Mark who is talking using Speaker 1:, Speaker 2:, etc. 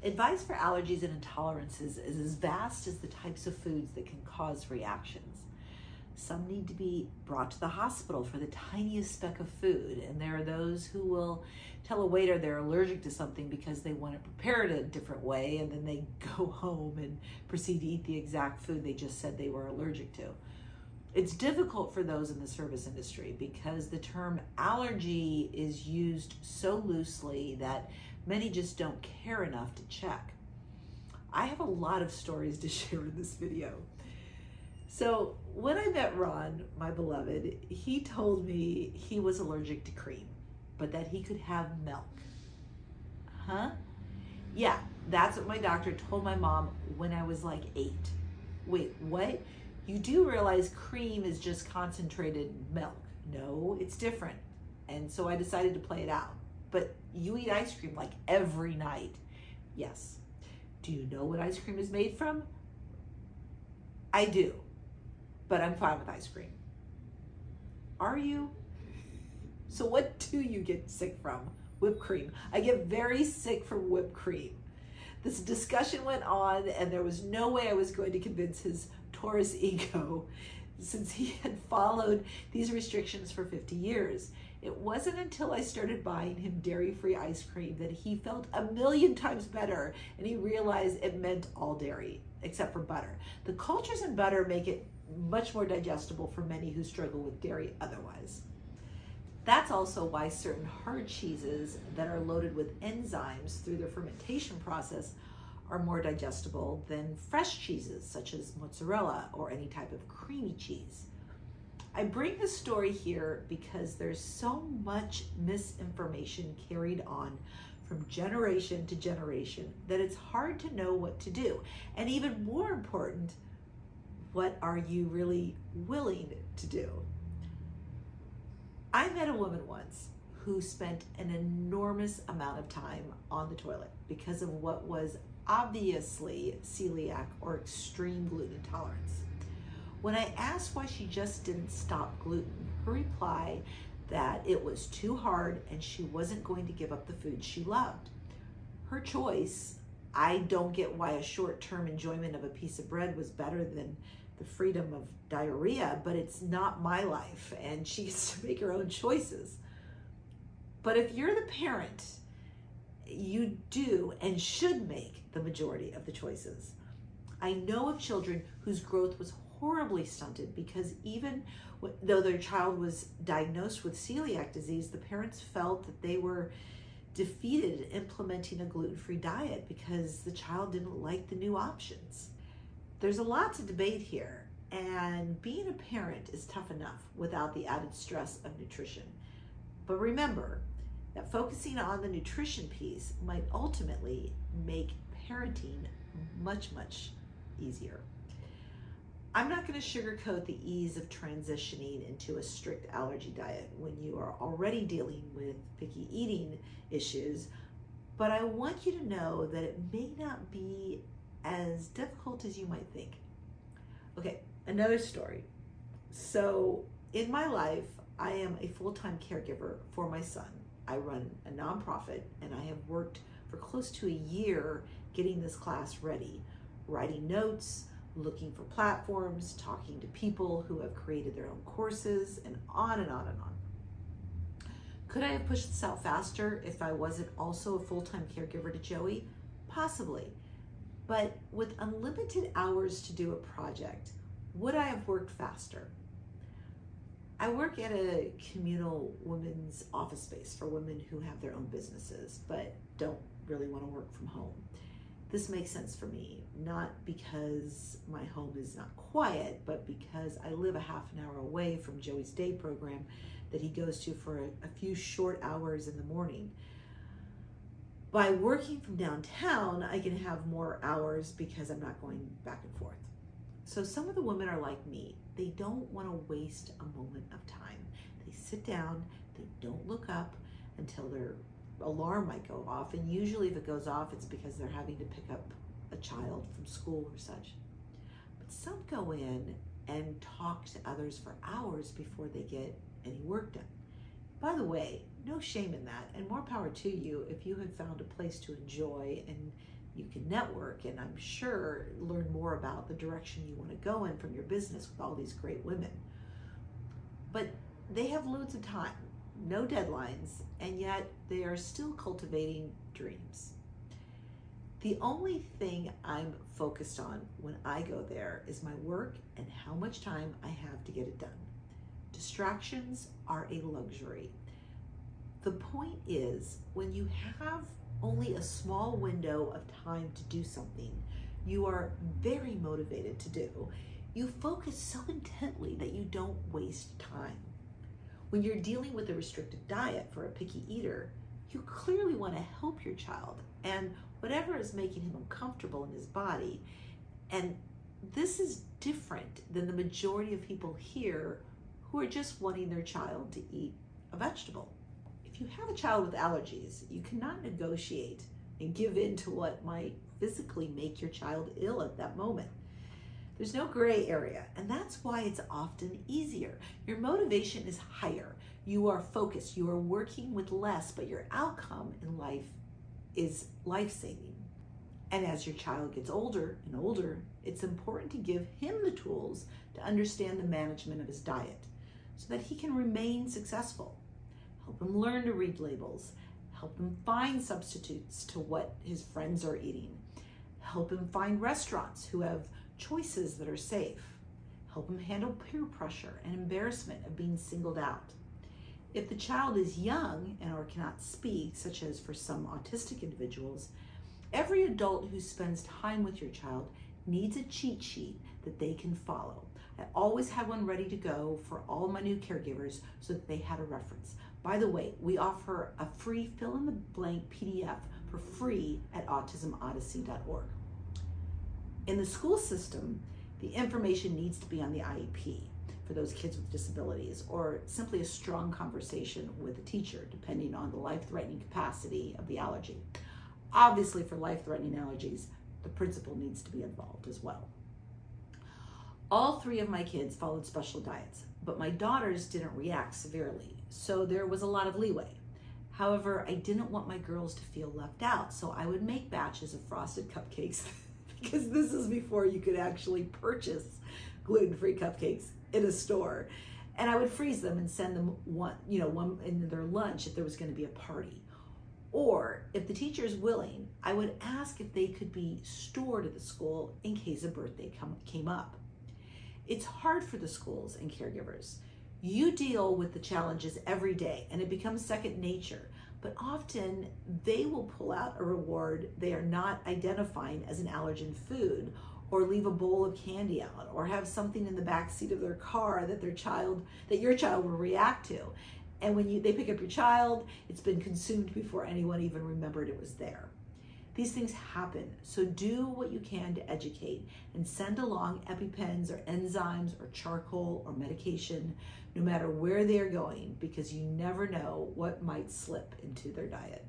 Speaker 1: Advice for allergies and intolerances is as vast as the types of foods that can cause reactions. Some need to be brought to the hospital for the tiniest speck of food, and there are those who will tell a waiter they're allergic to something because they want it prepared a different way, and then they go home and proceed to eat the exact food they just said they were allergic to. It's difficult for those in the service industry because the term allergy is used so loosely that many just don't care enough to check. I have a lot of stories to share in this video. So when I met Ron, my beloved, he told me he was allergic to cream, but that he could have milk. Huh? Yeah, that's what my doctor told my mom when I was like 8. Wait, what? You do realize cream is just concentrated milk. No, it's different. And so I decided to play it out. But you eat ice cream like every night. Yes. Do you know what ice cream is made from? I do. But I'm fine with ice cream. Are you? So what do you get sick from? Whipped cream. I get very sick from whipped cream. This discussion went on, and there was no way I was going to convince his Taurus ego, since he had followed these restrictions for 50 years. It wasn't until I started buying him dairy-free ice cream that he felt a million times better, and he realized it meant all dairy, except for butter. The cultures in butter make it much more digestible for many who struggle with dairy otherwise. That's also why certain hard cheeses that are loaded with enzymes through their fermentation process are more digestible than fresh cheeses such as mozzarella or any type of creamy cheese. I bring this story here because there's so much misinformation carried on from generation to generation that it's hard to know what to do. And even more important, what are you really willing to do? I met a woman once who spent an enormous amount of time on the toilet because of what was obviously celiac or extreme gluten intolerance. When I asked why she just didn't stop gluten, her reply that it was too hard and she wasn't going to give up the food she loved. Her choice. I don't get why a short-term enjoyment of a piece of bread was better than the freedom of diarrhea, but it's not my life, and she gets to make her own choices. But if you're the parent, you do and should make the majority of the choices. I know of children whose growth was horribly stunted because even though their child was diagnosed with celiac disease, the parents felt that they were defeated implementing a gluten-free diet because the child didn't like the new options. There's a lot to debate here, and being a parent is tough enough without the added stress of nutrition. But remember that focusing on the nutrition piece might ultimately make parenting much, much easier. I'm not going to sugarcoat the ease of transitioning into a strict allergy diet when you are already dealing with picky eating issues, but I want you to know that it may not be as difficult as you might think. Okay, another story. So in my life, I am a full-time caregiver for my son. I run a nonprofit, and I have worked for close to a year getting this class ready, writing notes, looking for platforms, talking to people who have created their own courses, and on and on and on. Could I have pushed this out faster if I wasn't also a full-time caregiver to Joey? Possibly. But with unlimited hours to do a project, would I have worked faster? I work at a communal women's office space for women who have their own businesses but don't really want to work from home. This makes sense for me, not because my home is not quiet, but because I live a half an hour away from Joey's day program that he goes to for a few short hours in the morning. By working from downtown, I can have more hours because I'm not going back and forth. So some of the women are like me. They don't want to waste a moment of time. They sit down, they don't look up until their alarm might go off. And usually if it goes off, it's because they're having to pick up a child from school or such. But some go in and talk to others for hours before they get any work done. By the way, no shame in that, and more power to you if you have found a place to enjoy and You can network and I'm sure learn more about the direction you want to go in from your business with all these great women. But they have loads of time, no deadlines, and yet they are still cultivating dreams. The only thing I'm focused on when I go there is my work and how much time I have to get it done. Distractions are a luxury. The point is, when you have only a small window of time to do something you are very motivated to do, you focus so intently that you don't waste time. When you're dealing with a restricted diet for a picky eater, you clearly want to help your child and whatever is making him uncomfortable in his body. And this is different than the majority of people here who are just wanting their child to eat a vegetable. If you have a child with allergies, you cannot negotiate and give in to what might physically make your child ill at that moment. There's no gray area, and that's why it's often easier. Your motivation is higher. You are focused. You are working with less, but your outcome in life is life-saving. And as your child gets older and older, it's important to give him the tools to understand the management of his diet so that he can remain successful. Help him learn to read labels. Help him find substitutes to what his friends are eating. Help him find restaurants who have choices that are safe. Help him handle peer pressure and embarrassment of being singled out. If the child is young and or cannot speak, such as for some autistic individuals, every adult who spends time with your child needs a cheat sheet that they can follow. I always have one ready to go for all my new caregivers so that they had a reference. By the way, we offer a free fill-in-the-blank PDF for free at autismodyssey.org. In the school system, the information needs to be on the IEP for those kids with disabilities, or simply a strong conversation with a teacher, depending on the life-threatening capacity of the allergy. Obviously, for life-threatening allergies, the principal needs to be involved as well. All three of my kids followed special diets, but my daughters didn't react severely, so there was a lot of leeway. However, I didn't want my girls to feel left out, so I would make batches of frosted cupcakes because this is before you could actually purchase gluten-free cupcakes in a store. And I would freeze them and send them one in their lunch if there was going to be a party. Or if the teacher is willing, I would ask if they could be stored at the school in case a birthday came up. It's hard for the schools and caregivers. You deal with the challenges every day and it becomes second nature, but often they will pull out a reward they are not identifying as an allergen food, or leave a bowl of candy out, or have something in the back seat of their car that your child will react to. And when they pick up your child, it's been consumed before anyone even remembered it was there. These things happen, so do what you can to educate and send along EpiPens or enzymes or charcoal or medication, no matter where they're going, because you never know what might slip into their diet.